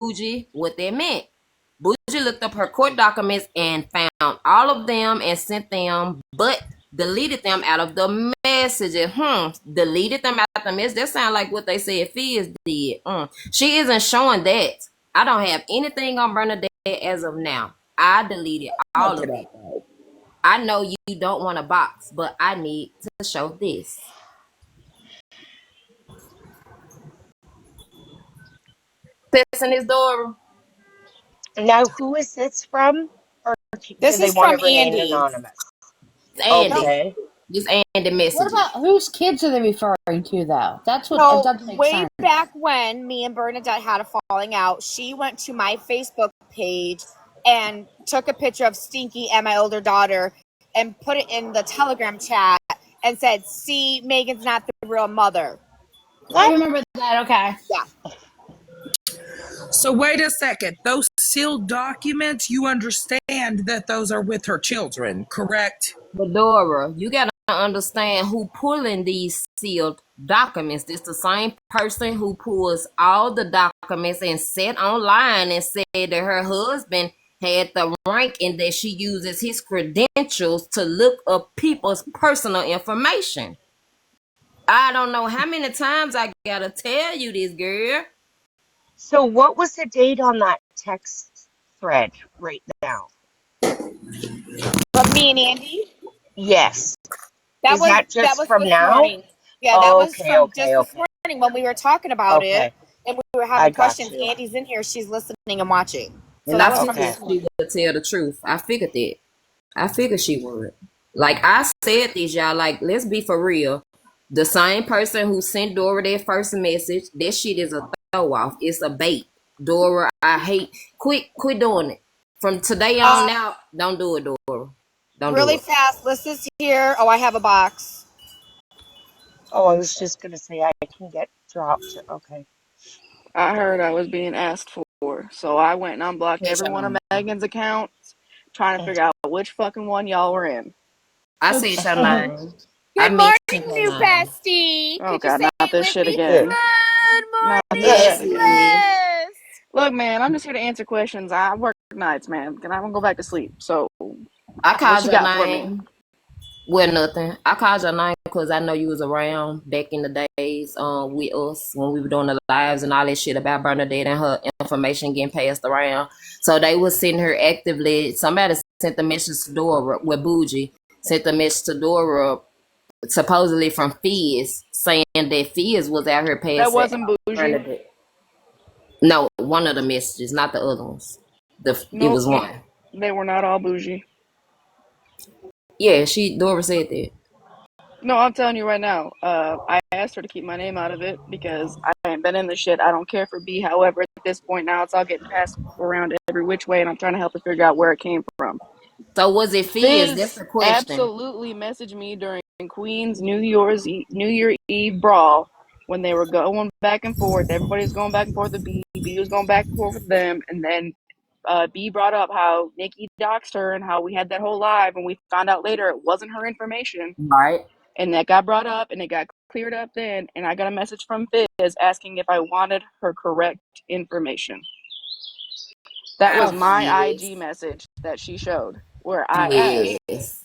Bougie what that meant. Bougie looked up her court documents and found all of them and sent them, but deleted them out of the messages. Deleted them out of the message. That sounds like what they said Fizz did. She isn't showing that. I don't have anything on Bernadette as of now. I deleted all of that. I know you don't want a box, but I need to show this. This and his door. Now, who is this from? Or do This they is want from to remain Andy. anonymous? Andy. Okay. Just Andy messages. What about whose kids are they referring to, though? That's what So, doesn't make way sense. back when me and Bernadette had a falling out, she went to my Facebook page and took a picture of Stinky and my older daughter and put it in the Telegram chat and said, "See, Megan's not the real mother." I remember that. Okay. Yeah. So wait a second. Those sealed documents, you understand that those are with her children, correct? But Dora, you gotta understand who pulling these sealed documents. It's the same person who pulls all the documents and said online and said that her husband had the rank and that she uses his credentials to look up people's personal information. I don't know how many times I gotta tell you this, girl. So, what was the date on that text thread right now? But me and Andy, Yes. that Is was that just was from this now? morning. Yeah, that was Okay, from okay, just this okay. morning when we were talking about it Okay. and we were I having got questions. you. Andy's in here; she's listening and watching. So And that I was from figured this Okay. morning. she would tell the truth. I figured that. I figured she would. Like I said this, y'all, like, let's be for real. The same person who sent Dora that first message, that shit is a throw off. It's a bait. Dora, I hate. Quit doing it. From today on out, don't do it, Dora. Don't do Really it. fast. List is here. Oh, I have a box. Oh, I was just going to say I can get dropped. Okay. I heard I was being asked for, so I went and unblocked Yes, every one of y'all. Megan's accounts, trying to figure out which fucking one y'all were in. I said your name. I Good mentioned morning, your new name. bestie. Oh Could you God, say not it this with shit me? again. Good Not morning, this Yes, shit again. Bliss. Look, man, I'm just here to answer questions. I work nights, man. Can I go back to sleep? So, I what called you your got for me? name. Well, nothing. I called your name because I know you was around back in the days with us when we were doing the lives and all that shit about Bernadette and her information getting passed around. So they was sitting here actively. Somebody sent the message to Dora with Bougie, sent the message to Dora supposedly from Fizz saying that Fizz was out here That passing wasn't bougie. Bernadette. No, one of the messages, not the other ones. It Nope, was one. they were not all bougie. Yeah, Dora said that. No, I'm telling you right now. I asked her to keep my name out of it because I ain't been in the shit. I don't care for B. However, at this point now, it's all getting passed around every which way, and I'm trying to help her figure out where it came from. So was it Fizz? That's Fizz the question. absolutely messaged me during Queen's New Year Eve brawl when they were going back and forth. Everybody was going back and forth with B. B was going back and forth with them, and then B brought up how Nikki doxed her and how we had that whole live, and we found out later it wasn't her information. Right. And that got brought up, and it got cleared up then. And I got a message from Fizz asking if I wanted her correct information. That was my IG message that she showed, where I asked. Yes.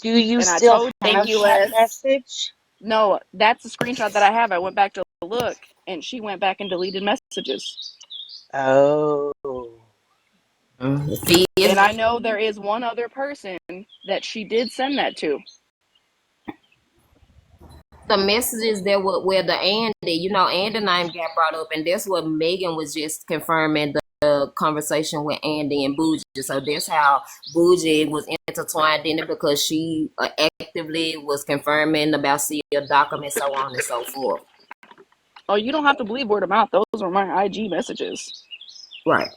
Do you And I still told Thank have you, that Liz. message? no, that's the screenshot that I have. I went back to look, and she went back and deleted messages. Oh. Fizz. And I know there is one other person that she did send that to. The messages that were where the Andy, Andy name got brought up, and that's what Megan was just confirming the conversation with Andy and Bougie. So that's how Bougie was intertwined in it because she actively was confirming about sealed documents, so on and so forth. Oh, you don't have to believe word of mouth. Those were my IG messages. Right.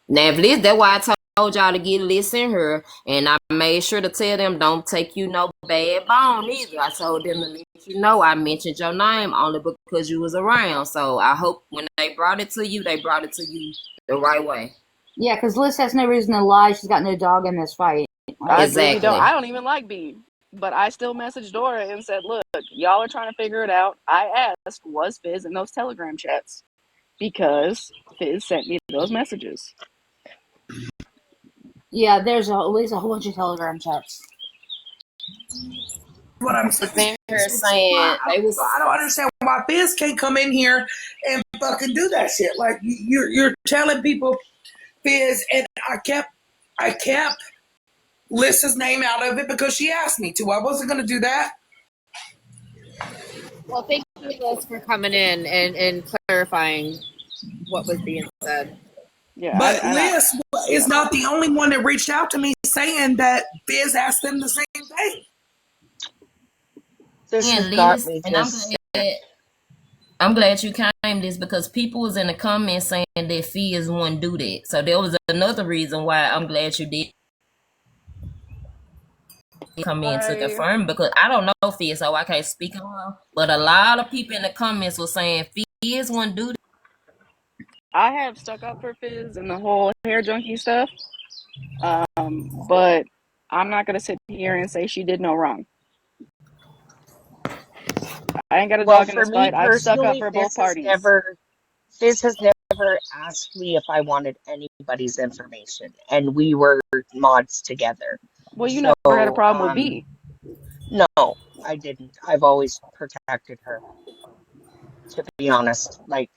Now, if Liz, that's why I told y'all to get Liz in her, and I made sure to tell them don't take you no bad bone either. I told them to let you know I mentioned your name only because you was around. So I hope when they brought it to you, they brought it to you the right way. Yeah, because Liz has no reason to lie. She's got no dog in this fight. I Exactly. really don't. I don't even like B. But I still messaged Dora and said, look, y'all are trying to figure it out. I asked, was Fizz in those Telegram chats? because Fizz sent me those messages. Yeah, there's at least a whole bunch of Telegram chats. What I'm was saying. in here saying they was. I don't understand why Fizz can't come in here and fucking do that shit. Like you're telling people Fizz, and I kept Lissa's name out of it because she asked me to. I wasn't gonna do that. Well, thank you, Liz, for coming in and clarifying what was being said. Yeah, But Liz is not the only one that reached out to me saying that Fizz asked them the same thing. This has And got Liz, me and just. I'm glad you came this because people was in the comments saying that Fizz wouldn't do that. So there was another reason why I'm glad you did come in to confirm, because I don't know Fizz, so I can't speak on her. But a lot of people in the comments were saying Fizz wouldn't do that. I have stuck up for Fizz and the whole hair junkie stuff, but I'm not gonna sit here and say she did no wrong. I ain't got a Well, dog in for this me fight. I've stuck up personally, for both parties. Fizz has never asked me if I wanted anybody's information, and we were mods together. Well, you So, never had a problem with B. no, I didn't. I've always protected her, to be honest. Like,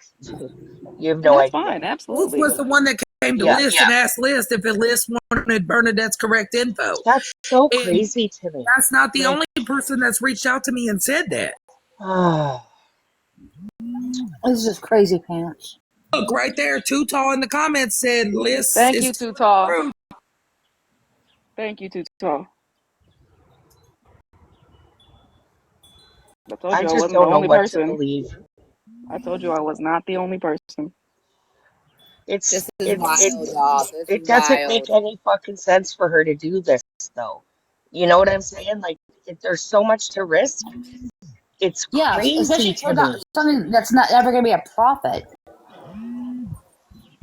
you have And no that's idea. fine, Liz absolutely. was the one that came to Yeah, Liz and asked Liz if Liz wanted Bernadette's correct info. that's so And crazy to me. that's not the Like, only person that's reached out to me and said that. This is crazy pants. Look, right there, Too Tall in the comments said Liz Thank you, is Too Tall. Thank you, Too Tall. I told I you I just wasn't the don't know only what to person. believe. I told you I was not the only person. It's This is it it wild, y'all. This it is doesn't make wild. any fucking sense for her to do this, though. You know what I'm saying? Like, there's so much to risk. It's Yeah, crazy especially for to me. something that's not ever going to be a profit.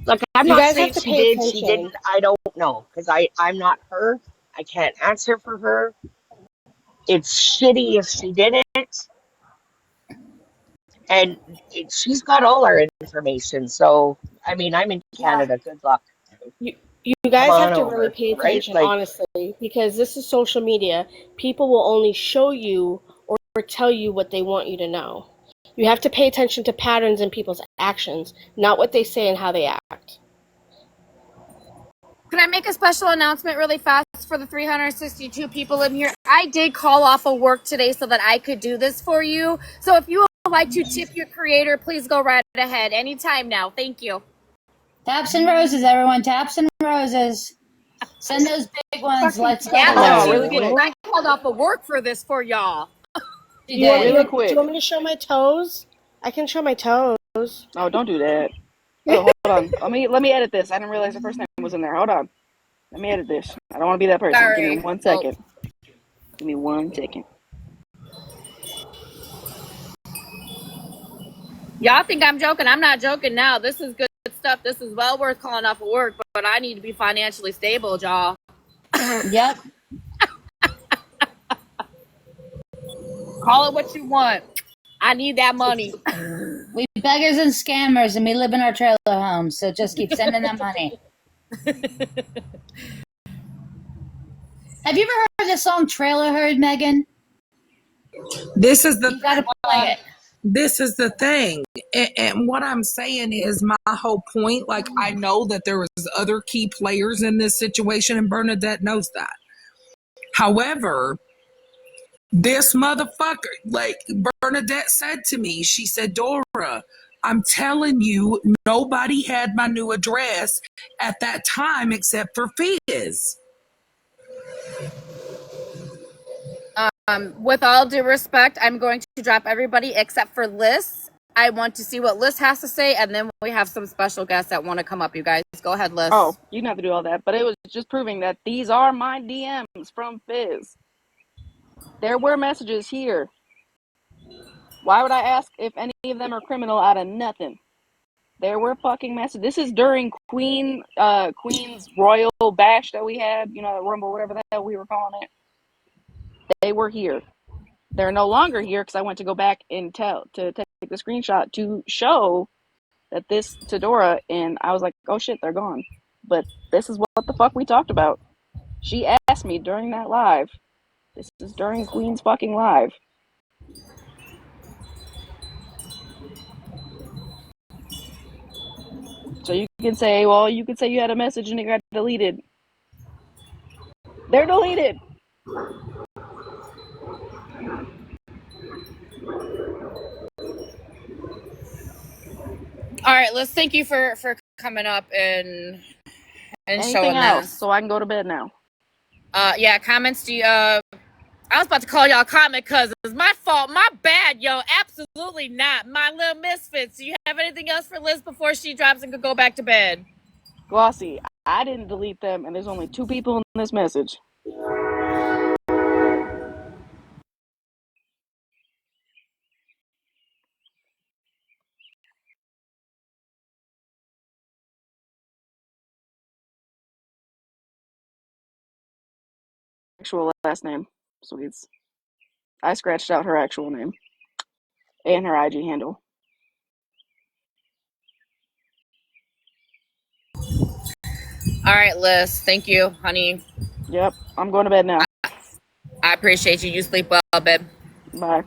Like, I'm You not guys have saying to she pay did, she attention. didn't. I don't know because I'm not her. I can't answer for her. It's shitty if she did it, and she's got all our information. So, I mean, I'm in Yeah. Canada. Good luck. You Come guys on have to really over, pay right? attention, Like, honestly, because this is social media. People will only show you or tell you what they want you to know. You have to pay attention to patterns in people's actions, not what they say and how they act. Can I make a special announcement really fast for the 362 people in here? I did call off of work today so that I could do this for you. So if you would like to tip your creator, please go right ahead. Anytime now. Thank you. Taps and roses, everyone. Taps and roses. Send those big ones. Let's go. Yeah, Hold on, that's really you. quick. I called off of work for this for y'all. She Do you want me did. Really to, do quick. you want me to show my toes? I can show my toes. Oh, don't do that. Oh, hold on. Let me edit this. I didn't realize the first name was in there. Hold on. Let me edit this. I don't want to be that person. Give me Sorry. 1 second. Give me 1 second. Y'all think I'm joking. I'm not joking now. This is good stuff. This is well worth calling off of work, but I need to be financially stable, y'all. Yep. Call it what you want. I need that money. We beggars and scammers, and we live in our trailer homes, so just keep sending that money. Have you ever heard the song Trailer Herd, Megan? This is the You gotta play it. this is the thing. And what I'm saying is my whole point, like I know that there was other key players in this situation and Bernadette knows that. However, this motherfucker, like Bernadette said to me, she said, Dora, I'm telling you, nobody had my new address at that time except for Fizz. With all due respect, I'm going to drop everybody except for Liz. I want to see what Liz has to say, and then we have some special guests that want to come up. You guys, go ahead, Liz. Oh, you didn't have to do all that. But it was just proving that these are my DMs from Fizz. There were messages here. Why would I ask if any of them are criminal out of nothing? There were fucking messages. This is during Queen's Royal Bash that we had, the Rumble, whatever the hell we were calling it. They were here. They're no longer here because I went to go back and to take the screenshot to show that this to Dora, and I was like, oh shit, they're gone. But this is what the fuck we talked about. She asked me during that live. This is during Queen's fucking live. So you can say, well, you could say you had a message and it got deleted. They're deleted. All right, Liz, thank you for coming up and Anything showing else? this. So I can go to bed now. Yeah, comments. Do you, I was about to call y'all comment cousins. My fault. My bad, yo. Absolutely not. My little misfits. Do you have anything else for Liz before she drops and could go back to bed? Glossy, I didn't delete them, and there's only 2 people in this message. Actual last name. So I scratched out her actual name and her IG handle. All right, Liz. Thank you, honey. Yep, I'm going to bed now. I appreciate you. You sleep well, babe. Bye.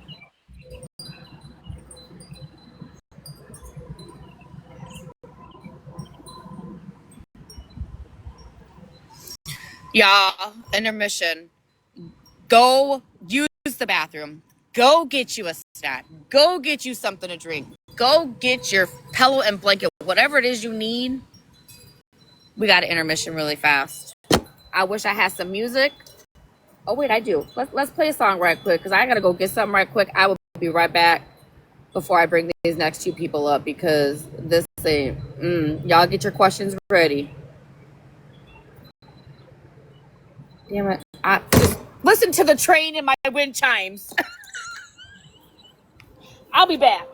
Y'all, intermission. Go use the bathroom. Go get you a snack. Go get you something to drink. Go get your pillow and blanket, whatever it is you need. We got an intermission really fast. I wish I had some music. Oh wait, I do. Let's play a song right quick because I gotta go get something right quick. I will be right back before I bring these next 2 people up because this thing. Y'all get your questions ready. Damn it! I just listen to the train and my wind chimes. I'll be back.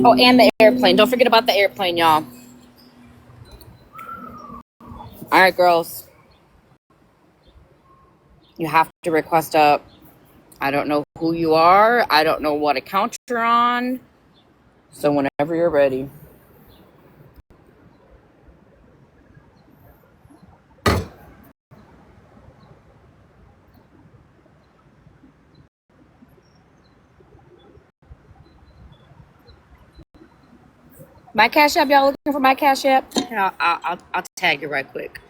Oh, and the airplane. Don't forget about the airplane, y'all. All right, girls. You have to request up. I don't know who you are. I don't know what account you're on. So whenever you're ready. My Cash App, y'all looking for my Cash App? I'll tag you right quick.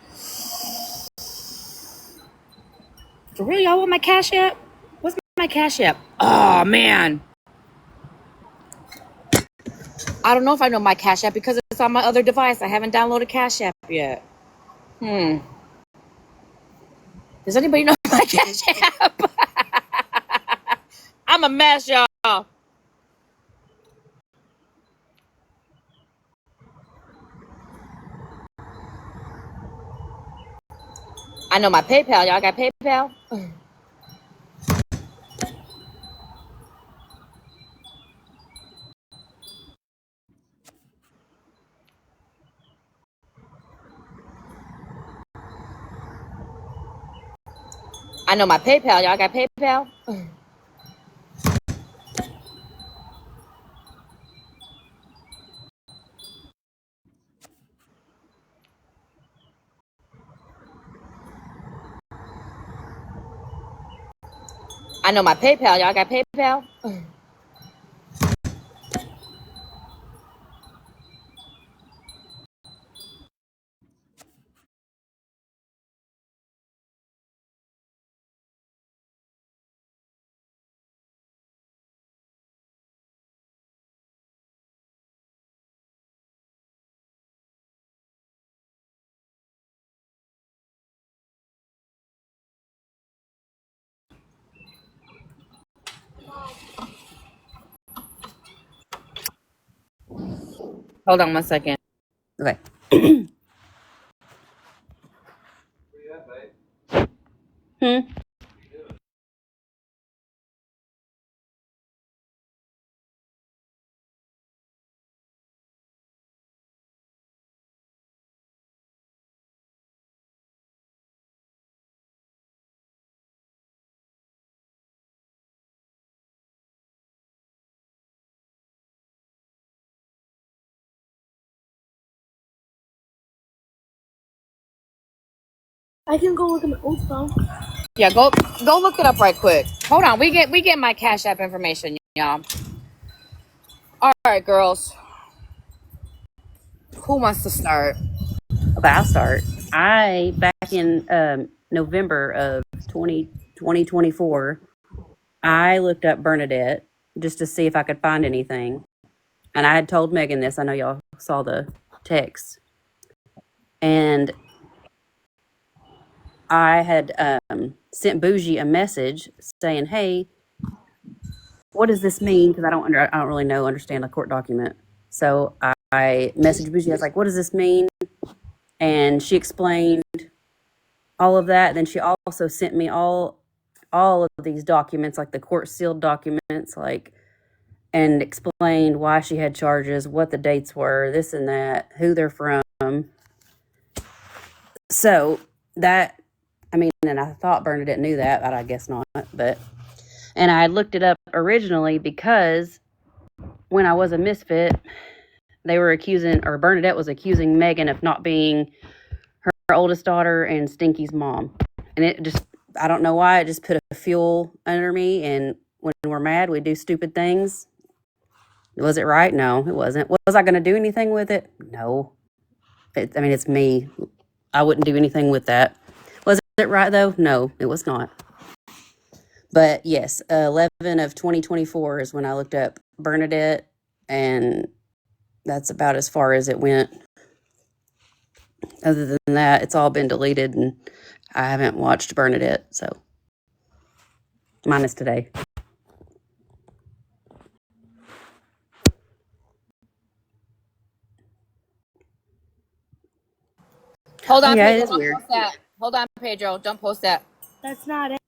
For real, y'all want my Cash App? What's my Cash App? Oh, man. I don't know if I know my Cash App because it's on my other device. I haven't downloaded Cash App yet. Does anybody know my Cash App? I'm a mess, y'all. I know my PayPal. Y'all got PayPal? I know my PayPal. Y'all got PayPal? I know my PayPal. Y'all got PayPal? Hold on 1 second. Okay. Hmm. I can go look at my old phone. Yeah, go look it up right quick. Hold on, we get my Cash App information, y'all. All right, girls. Who wants to start? Okay, I'll start. Back in November of 2024, I looked up Bernadette just to see if I could find anything. And I had told Megan this. I know y'all saw the text. And I had sent Bougie a message saying, "Hey, what does this mean?" Because I don't really understand a court document. So I messaged Bougie. I was like, "What does this mean?" And she explained all of that. Then she also sent me all of these documents, like the court sealed documents, and explained why she had charges, what the dates were, this and that, who they're from. So that, and I thought Bernadette knew that, but I guess not. And I looked it up originally because when I was a misfit, they were Bernadette was accusing Megan of not being her oldest daughter and Stinky's mom. And it just, I don't know why, it just put a fuel under me. And when we're mad, we do stupid things. Was it right? No, it wasn't. Was I going to do anything with it? No. It's me. I wouldn't do anything with that. Was it right, though? No, it was not. But yes, 11 of 2024 is when I looked up Bernadette, and that's about as far as it went. Other than that, it's all been deleted, and I haven't watched Bernadette, so minus today. Hold on, Yeah, Pedro. it is Don't weird. post that. Hold on, Pedro. Don't post that. That's not it.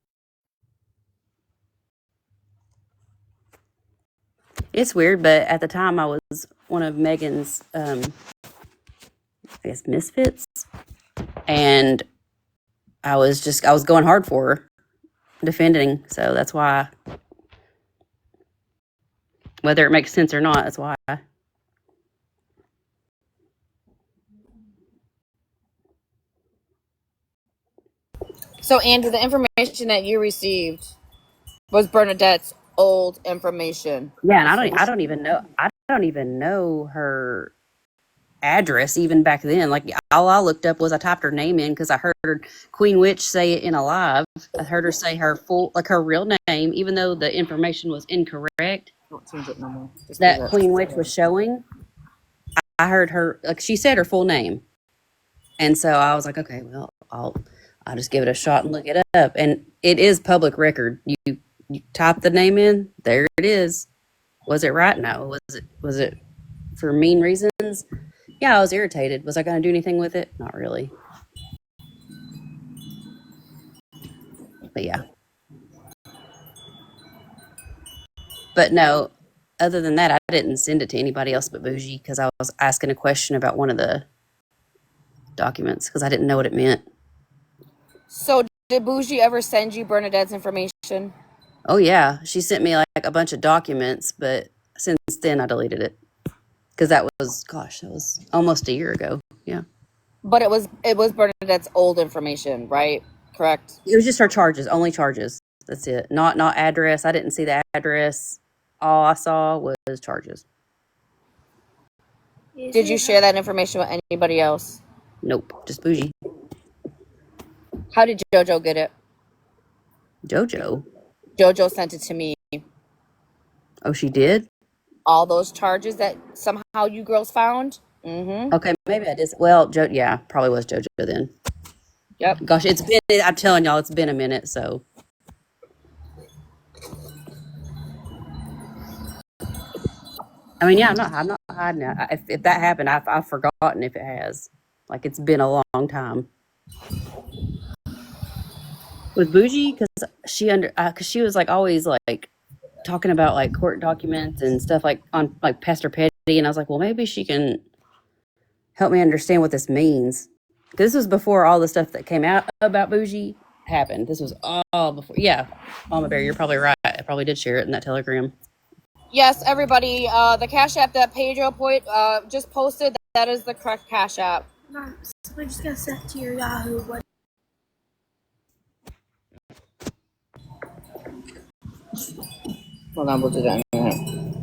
It's weird, but at the time I was one of Megan's, misfits, and I was going hard for her, defending. So that's why, whether it makes sense or not, that's why. So, Andrew, the information that you received was Bernadette's old information. Yeah, and I don't even know her address even back then. Like, all I looked up was I typed her name in because I heard Queen Witch say it in a live. I heard her say her her real name, even though the information was incorrect. Don't change it no more. That Queen Witch was showing. I heard her, like, she said her full name, and so I was like, okay, well, I'll just give it a shot and look it up. And it is public record. You type the name in, there it is. Was it right? No. Was it for mean reasons? Yeah, I was irritated. Was I going to do anything with it? Not really. But yeah. But no, other than that, I didn't send it to anybody else but Bougie because I was asking a question about one of the documents because I didn't know what it meant. So, did Bougie ever send you Bernadette's information? Oh, yeah. She sent me like a bunch of documents, but since then I deleted it because that was almost a year ago. Yeah. But it was Bernadette's old information, right? Correct. It was just her charges, only charges. That's it. Not address. I didn't see the address. All I saw was charges. Did you share that information with anybody else? Nope, just Bougie. How did JoJo get it? JoJo. JoJo sent it to me. Oh, she did? All those charges that somehow you girls found? Mm-hmm. Okay, maybe I did. Well, yeah, probably was JoJo then. Yep. Gosh, I'm telling y'all, it's been a minute, so. I mean, yeah, I'm not hiding it. If that happened, I've forgotten if it has. Like it's been a long time. With Bougie, because she was like always like talking about like court documents and stuff like on like Pastor Petty, and I was like, well, maybe she can help me understand what this means. This was before all the stuff that came out about Bougie happened. This was all before. Yeah, Mama Bear, you're probably right. I probably did share it in that telegram. Yes, everybody. The Cash App that Pedro just posted, that is the correct Cash App. Somebody just got sent to your Yahoo. What? Hold on, we'll do that in a minute.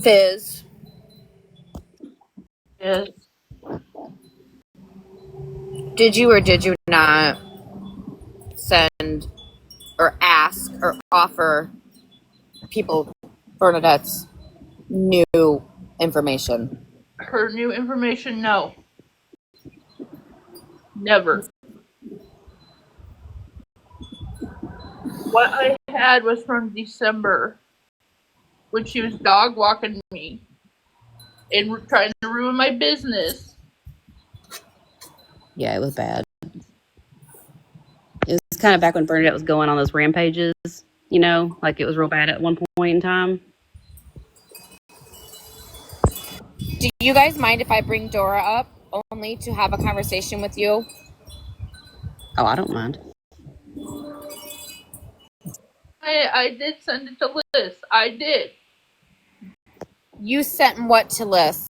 Fizz, Yes. did you or did you not send or ask or offer people Bernadette's new information? Her new information, no. Never. What I had was from December, when she was dog walking me and trying to ruin my business. Yeah, it was bad. It was kind of back when Bernadette was going on those rampages, you know, like it was real bad at one point in time. Do you guys mind if I bring Dora up only to have a conversation with you? Oh, I don't mind. I did send it to Liz. I did. You sent what to Liz?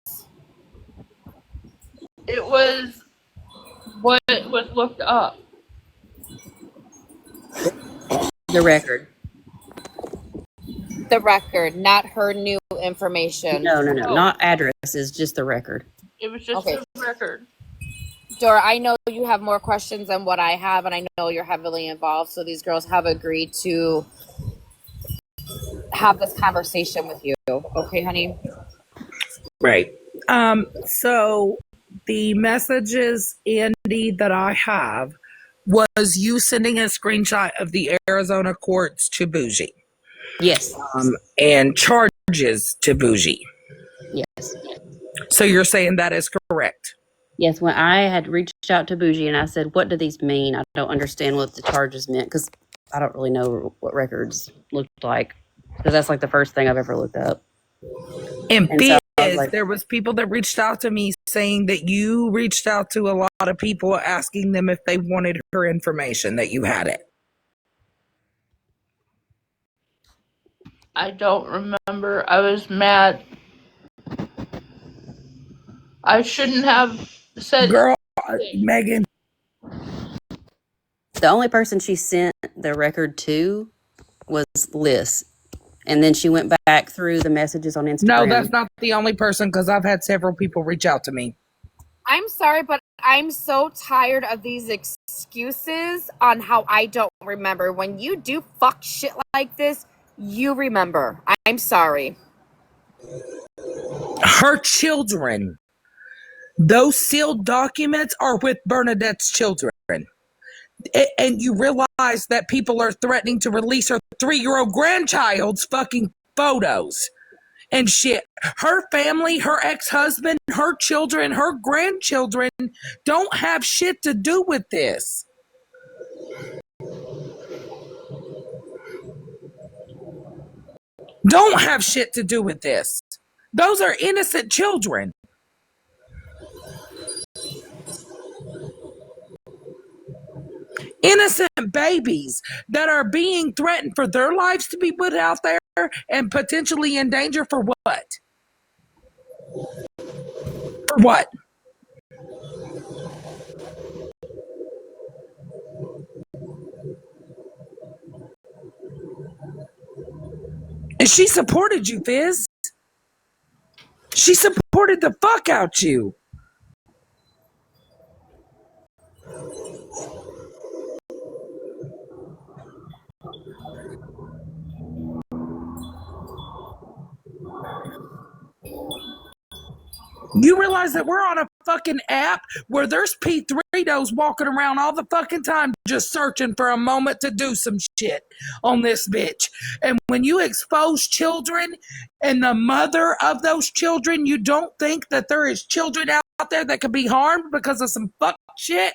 It was what was looked up. The record. The record, not her new information. No, Oh. not addresses, just the record. It was just Okay. the record. Dora, I know you have more questions than what I have, and I know you're heavily involved, so these girls have agreed to have this conversation with you. Okay, honey? Right. So the messages, Andy, that I have was you sending a screenshot of the Arizona courts to Bougie. Yes. And charges to Bougie. Yes. So you're saying that is correct? Yes, when I had reached out to Bougie and I said, what do these mean? I don't understand what the charges meant because I don't really know what records looked like because that's like the first thing I've ever looked up. And so Biz, there was people that reached out to me saying that you reached out to a lot of people asking them if they wanted her information, that you had it. I don't remember. I was mad. I shouldn't have said. Girl, Megan. The only person she sent the record to was Liz. And then she went back through the messages on Instagram. No, that's not the only person because I've had several people reach out to me. I'm sorry, but I'm so tired of these excuses on how I don't remember. When you do fuck shit like this, you remember. I'm sorry. Her children. Those sealed documents are with Bernadette's children. And you realize that people are threatening to release her 3-year-old grandchild's fucking photos and shit. Her family, her ex-husband, her children, her grandchildren don't have shit to do with this. Don't have shit to do with this. Those are innocent children. Innocent babies that are being threatened for their lives to be put out there and potentially in danger for what? For what? And she supported you, Fizz. She supported the fuck out you. You realize that we're on a fucking app where there's P3dos walking around all the fucking time just searching for a moment to do some shit on this bitch. And when you expose children and the mother of those children, you don't think that there is children out there that could be harmed because of some fuck shit?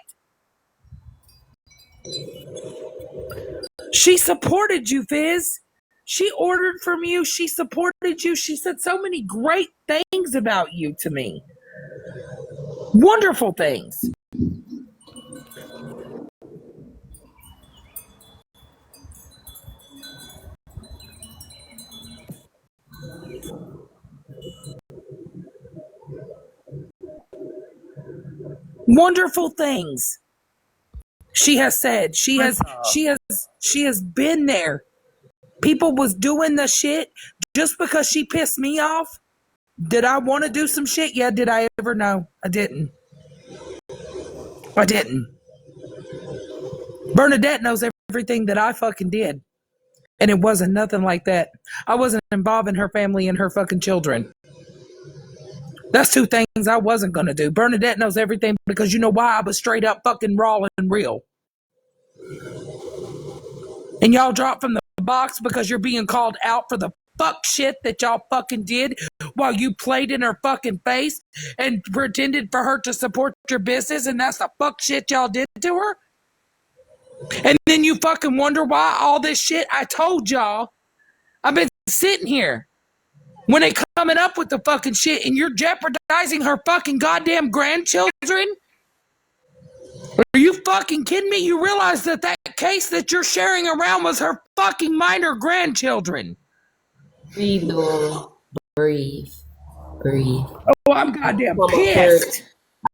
She supported you, Fizz. She ordered from you. She supported you. She said so many great things about you to me. Wonderful things. Wonderful things. She has said. She has been there. People was doing the shit just because she pissed me off. Did I want to do some shit? Yeah, did I ever? No, I didn't. I didn't. Bernadette knows everything that I fucking did. And it wasn't nothing like that. I wasn't involving her family and her fucking children. That's two things I wasn't going to do. Bernadette knows everything because you know why? I was straight up fucking raw and real. And y'all dropped from the box because you're being called out for the fuck shit that y'all fucking did while you played in her fucking face and pretended for her to support your business, and that's the fuck shit y'all did to her? And then you fucking wonder why all this shit I told y'all. I've been sitting here when they coming up with the fucking shit and you're jeopardizing her fucking goddamn grandchildren? Are you fucking kidding me? You realize that case that you're sharing around was her fucking minor grandchildren. Breathe, Laura. Breathe. Oh, I'm goddamn pissed.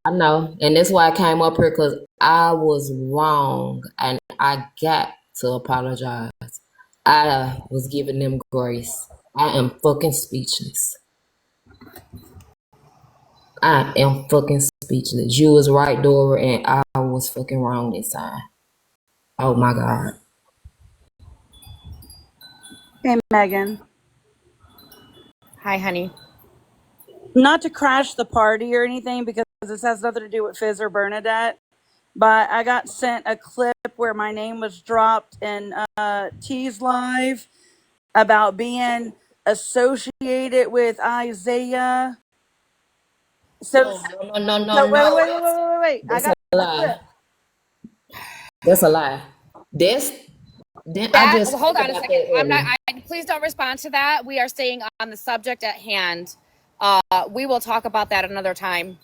I know. And that's why I came up here, because I was wrong. And I got to apologize. I was giving them grace. I am fucking speechless. You was right, Dora, and I was fucking wrong this time. Oh my God. Hey, Megan. Hi, honey. Not to crash the party or anything because this has nothing to do with Fizz or Bernadette, but I got sent a clip where my name was dropped in T's Live about being associated with Isaiah. So No. wait. I got a lie. That's a lie. Hold on a second. Please don't respond to that. We are staying on the subject at hand. We will talk about that another time,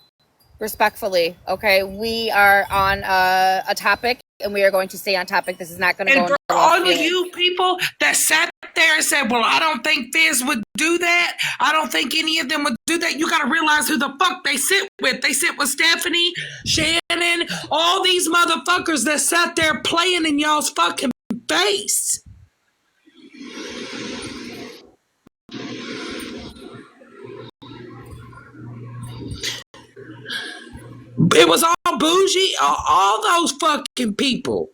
respectfully. Okay, we are on a topic, and we are going to stay on topic. This is not going to go. And for all of you people that sat there and said, "Well, I don't think Fizz would do that. I don't think any of them would do that." You got to realize who the fuck they sit with. They sit with Stephanie, Shannon, all these motherfuckers that sat there playing in y'all's fucking face. It was all bougie, all those fucking people.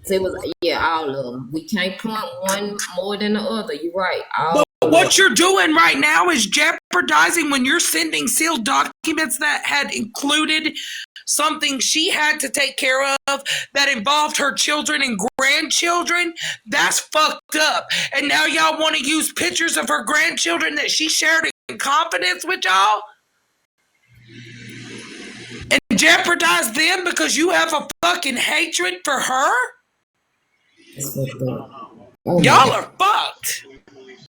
It was, all of them. We can't point one more than the other. You're right. What you're doing right now is jeopardizing when you're sending sealed documents that had included something she had to take care of that involved her children and grandchildren. That's fucked up. And now y'all want to use pictures of her grandchildren that she shared in confidence with y'all and jeopardize them because you have a fucking hatred for her? It's fucked up. Y'all are fucked.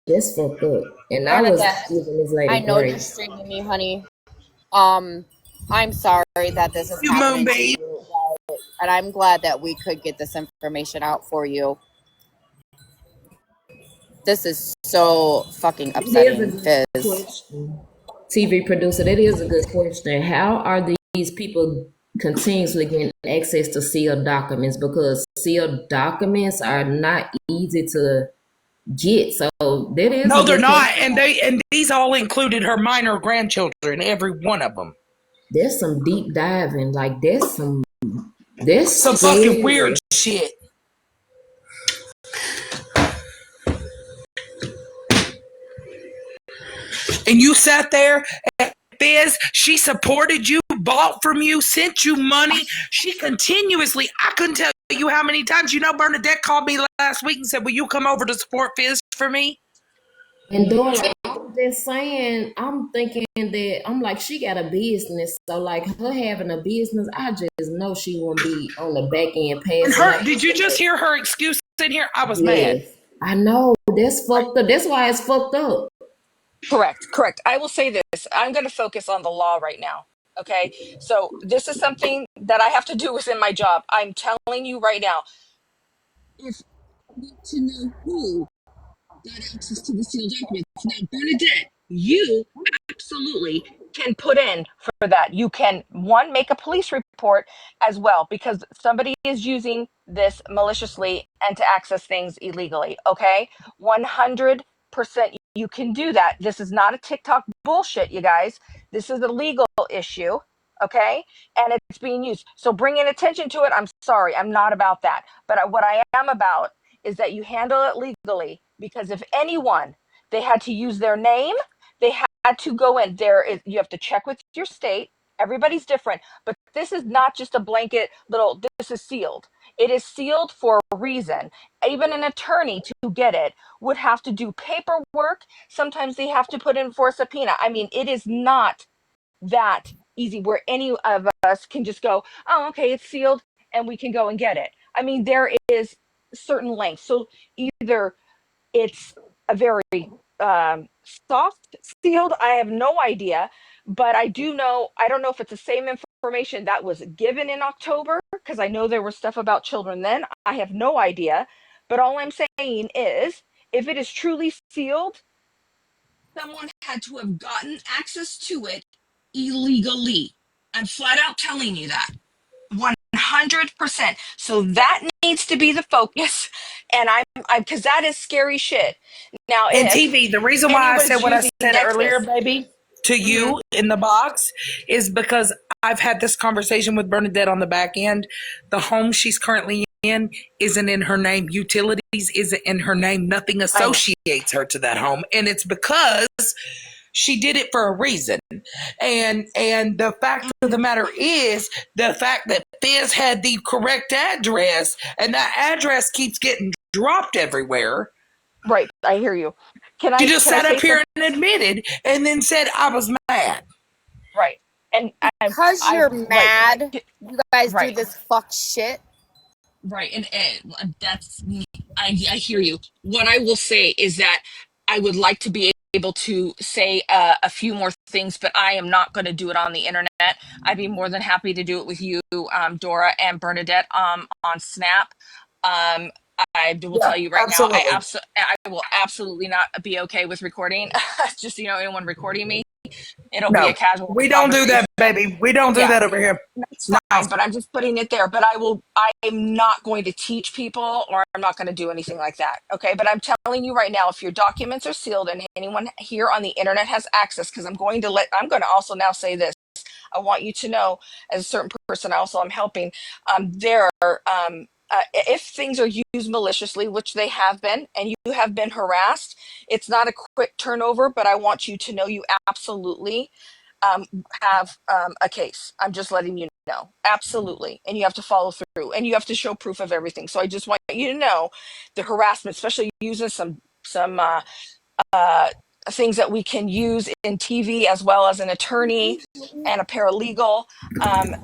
That's fucked up. And I was giving this lady I know grace. you're streaming me, honey. I'm sorry that this is happening to you, and I'm glad that we could get this information out for you. This is so fucking upsetting, Fizz. TV producer, that is a good question. How are these people continuously getting access to sealed documents? Because sealed documents are not easy to get. So that is no, they're not. And these all included her minor grandchildren, every one of them. There's some deep diving, like there's some fucking weird shit. And you sat there Fizz, she supported you, bought from you, sent you money. She continuously, I couldn't tell you how many times. You know, Bernadette called me last week and said, will you come over to support Fizz for me? And Dora, I'm just saying, I'm thinking that I'm like, she got a business. So like her having a business, I just know she won't be on the back end And passing her, out. did you just hear her excuse in here? I was mad. Yes. I know. That's fucked up. That's why it's fucked up. Correct. I will say this. I'm going to focus on the law right now. Okay. So this is something that I have to do within my job. I'm telling you right now. If you need to know who got access to the sealed documents. Now, Bernadette, you absolutely can put in for that. You can, one, make a police report as well because somebody is using this maliciously and to access things illegally. Okay. 100% you can do that. This is not a TikTok bullshit, you guys. This is a legal issue. Okay. And it's being used. So bringing attention to it, I'm sorry. I'm not about that. But what I am about is that you handle it legally because if anyone, they had to use their name, they had to go in there. You have to check with your state. Everybody's different, but this is not just a blanket little, this is sealed. It is sealed for a reason. Even an attorney to get it would have to do paperwork. Sometimes they have to put in for a subpoena. I mean, it is not that easy where any of us can just go, oh, okay, it's sealed and we can go and get it. I mean, there is certain lengths. So either it's a very soft sealed, I have no idea, but I do know, I don't know if it's the same information that was given in October, because I know there was stuff about children then. I have no idea. But all I'm saying is, if it is truly sealed, someone had to have gotten access to it illegally. I'm flat out telling you that. 100%. So that needs to be the focus. And I'm because that is scary shit. Now, And if TV, the reason why I said anybody's what I using said earlier, Nexus, baby, to mhm, you in the box is because I've had this conversation with Bernadette on the back end. The home she's currently in isn't in her name. Utilities isn't in her name. Nothing I know. associates her to that home. And it's because she did it for a reason. And the fact of the matter is the fact that Fizz had the correct address and that address keeps getting dropped everywhere. Right, I hear you. She just Can I sat up say here something? and admitted and then said I was mad. Right, and Because I you're right, mad, you guys do right. this fuck shit. Right, and that's I hear you. What I will say is that I would like to be able to say a few more things, but I am not going to do it on the internet. I'd be more than happy to do it with you, Dora and Bernadette, on Snap. I will Yeah, tell you right now, absolutely. I will absolutely not be okay with recording. Just anyone recording me, it'll be a No, casual we don't do conversation. that, baby. We don't do Yeah, that over here. that's No. fine, but I'm just putting it there. But I'm not going to teach people or I'm not going to do anything like that. Okay. But I'm telling you right now, if your documents are sealed and anyone here on the internet has access, because I'm going to also now say this. I want you to know, as a certain person, also I'm helping. There are, if things are used maliciously, which they have been, and you have been harassed, it's not a quick turnover, but I want you to know you absolutely um, have a case. I'm just letting you know. Absolutely. And you have to follow through and you have to show proof of everything. So I just want you to know the harassment, especially using some uh, things that we can use in TV as well as an attorney and a paralegal,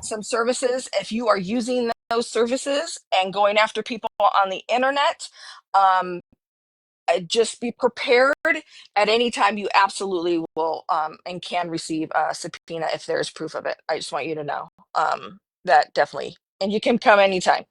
some services. If you are using those services and going after people on the internet, um, just be prepared at any time. You absolutely will and can receive a subpoena if there's proof of it. I just want you to know that definitely, and you can come anytime.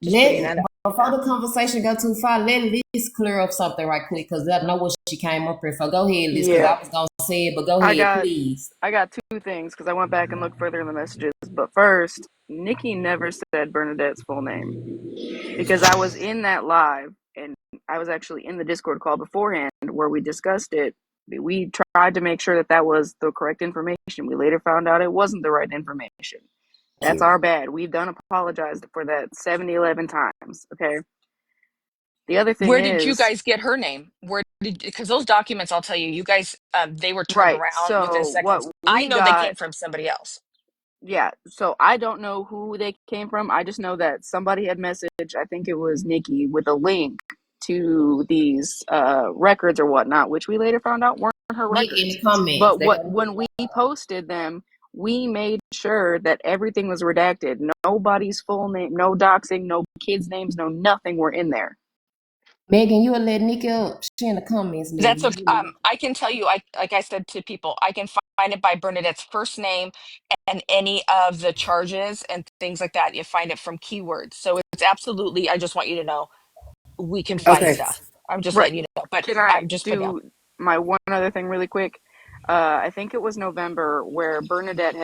Just putting Let that out before there. the conversation go too far, let Liz clear up something right quick because I know what she came up here for. Go ahead, Liz, because Yeah, I was gonna say it, but go I ahead, got please. I got two things because I went back and looked further in the messages. But first, Nikki never said Bernadette's full name because I was in that live and I was actually in the Discord call beforehand where we discussed it. We tried to make sure that that was the correct information. We later found out it wasn't the right information. That's our bad. We've done apologized for that 70, 11 times. Okay. The other thing Where did you is, guys get her name? Where did, because those documents, I'll tell you, you guys, they were turned right, around within so what seconds. I we know they got, came from somebody else. yeah, so I don't know who they came from. I just know that somebody had messaged, I think it was Nikki, with a link to these records or whatnot, which we later found out weren't her Nick in the records. comments. But They go, when we posted them, we made sure that everything was redacted. Nobody's full name, no doxing, no kids' names, no nothing were in there. Megan, you will let Nikki up. She in the comments, That's Megan. okay. I can tell you, like I said to people, I can find it by Bernadette's first name and any of the charges and things like that. You find it from keywords. So it's absolutely, I just want you to know, we can find Okay. stuff. I'm just Right. letting you know, but Can I I'm just putting down. do my one other thing really quick? I think it was November where Bernadette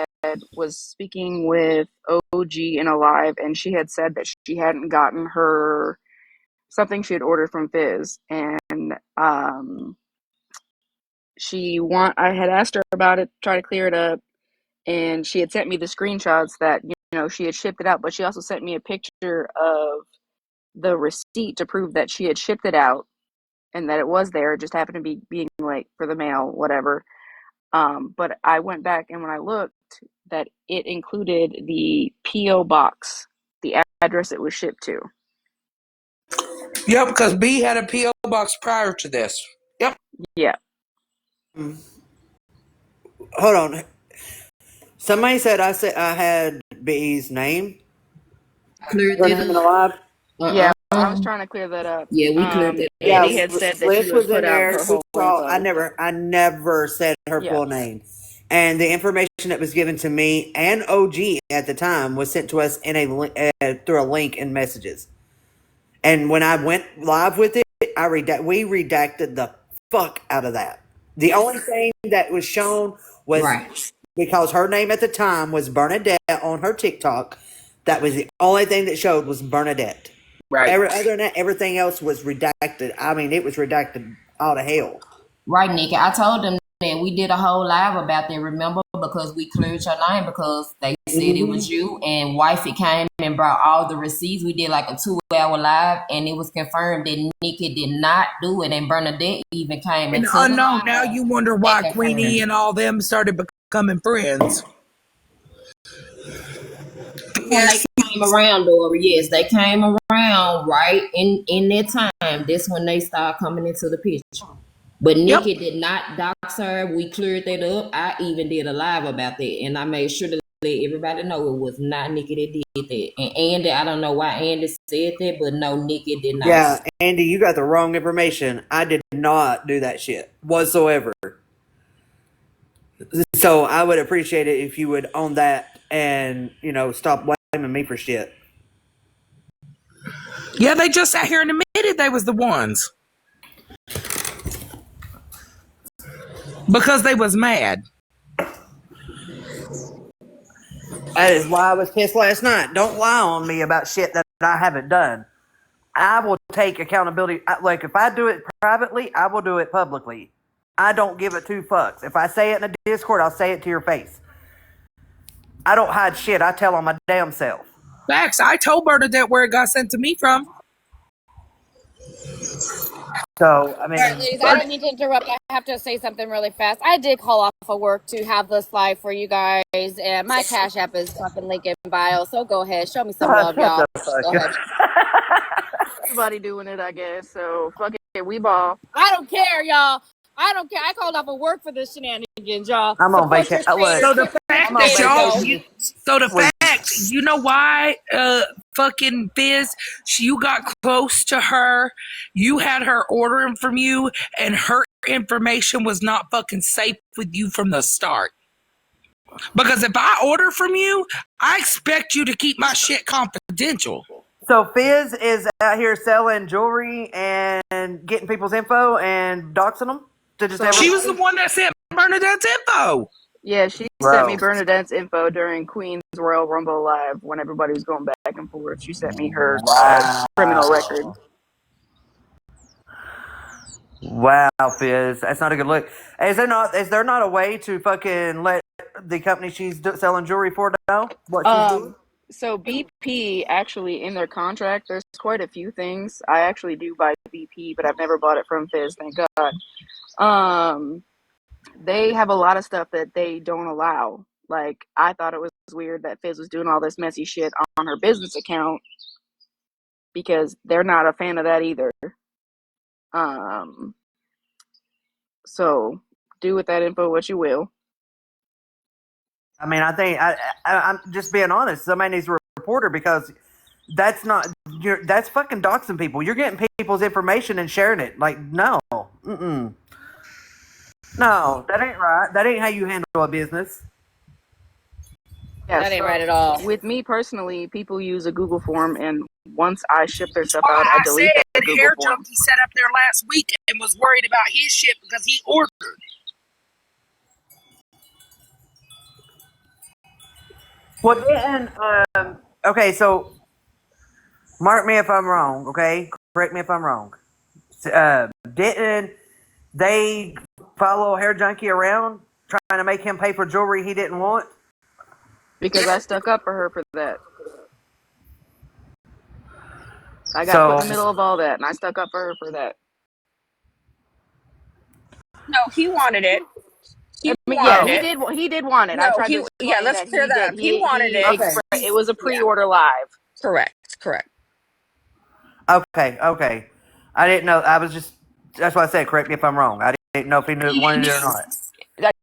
was speaking with OG in a live, and she had said that she hadn't gotten her something she had ordered from Fizz, and I had asked her about it, try to clear it up, and she had sent me the screenshots that she had shipped it out, but she also sent me a picture of the receipt to prove that she had shipped it out and that it was there. It just happened to be being late for the mail, whatever. But I went back, and when I looked, that it included the PO box, the address it was shipped to. Yep, because B had a P.O. box prior to this. Yep. Yeah. Hold on. Somebody said I had B's name. Cleared Her it name in up. the live. Yeah, I was trying to clear that up. Yeah, we cleared it Yeah, up. Andy had said that Liz you had was in put out there. her She whole saw. I info. never said her Yeah. full name, and the information that was given to me and OG at the time was sent to us in through a link in messages. And when I went live with it, we redacted the fuck out of that. The only thing that was shown was Right. because her name at the time was Bernadette on her TikTok. That was the only thing that showed was Bernadette. Right. Other than that, everything else was redacted. I mean, it was redacted all to hell. Right, Nikki. I told them that we did a whole live about that, remember? Because we cleared your name because they said it was you, and Wifey came and brought all the receipts. We did like a 2-hour live, and it was confirmed that Nikki did not do it, and Bernadette even came And into the unknown, live now you wonder why and Queenie confirmed. and all them started becoming friends. When they came around, Dory, yes, they came around right in that time. That's when they started coming into the picture. But Yep. Nikki did not dox her. We cleared that up. I even did a live about that, and I made sure to let everybody know it was not Nikki that did that. And Andy, I don't know why Andy said that, but no, Nikki did not. Yeah, Andy, you got the wrong information. I did not do that shit whatsoever. So I would appreciate it if you would own that and, stop blaming me for shit. Yeah, they just sat here and admitted they was the ones. Because they was mad. That is why I was pissed last night. Don't lie on me about shit that I haven't done. I will take accountability. Like, if I do it privately, I will do it publicly. I don't give it two fucks. If I say it in a Discord, I'll say it to your face. I don't hide shit. I tell on my damn self. Facts. I told Bernadette where it got sent to me from. So, I mean... All right, ladies, I don't mean to interrupt. I have to say something really fast. I did call off of work to have this live for you guys, and my Cash App is fucking link in bio, so go ahead. Show me some love, y'all. Go ahead. Everybody doing it, I guess. So fuck it, we ball. I don't care, y'all. I don't care. I called off of work for this shenanigans, y'all. I'm on vacation. So the fact that vacation. you know why, fucking Fizz, you got close to her, you had her ordering from you, and her information was not fucking safe with you from the start. Because if I order from you, I expect you to keep my shit confidential. So Fizz is out here selling jewelry and getting people's info and doxing them? She was the one that sent Bernadette's info. Yeah, she sent me Bernadette's info during Queen's Royal Rumble Live when everybody was going back and forth. She sent me her criminal record. Wow, Fizz, that's not a good look. Is there not a way to fucking let the company she's selling jewelry for know what she's doing? So BP actually in their contract, there's quite a few things. I actually do buy BP, but I've never bought it from Fizz, thank God. They have a lot of stuff that they don't allow. Like, I thought it was weird that Fizz was doing all this messy shit on her business account because they're not a fan of that either. So do with that info what you will. I mean, I think I'm just being honest. Somebody needs to report her because that's not that's fucking doxing people. You're getting people's information and sharing it. Like, no, no, that ain't right. That ain't how you handle a business. Yeah, That ain't right at so all. with me personally, people use a Google form, and once I ship their stuff Well, out, I I delete that said Google Hair form. Junkie sat up there last week and was worried about his shit because he ordered. Well, didn't okay, so mark me if I'm wrong. Okay, correct me if I'm wrong. Didn't they follow Hair Junkie around trying to make him pay for jewelry he didn't want? Because I stuck up for her for that. I got put in So, the middle of all that, and I stuck up for her for that. No, he wanted it. I He mean, yeah, wanted oh, he it. did. He did want it. I No, tried to he, yeah, explain let's that clear he that did. up. He wanted it. okay, It was a Yeah, pre-order live. correct. okay. I didn't know. I was just that's why I said correct me if I'm wrong. I didn't know if he knew wanted it or not.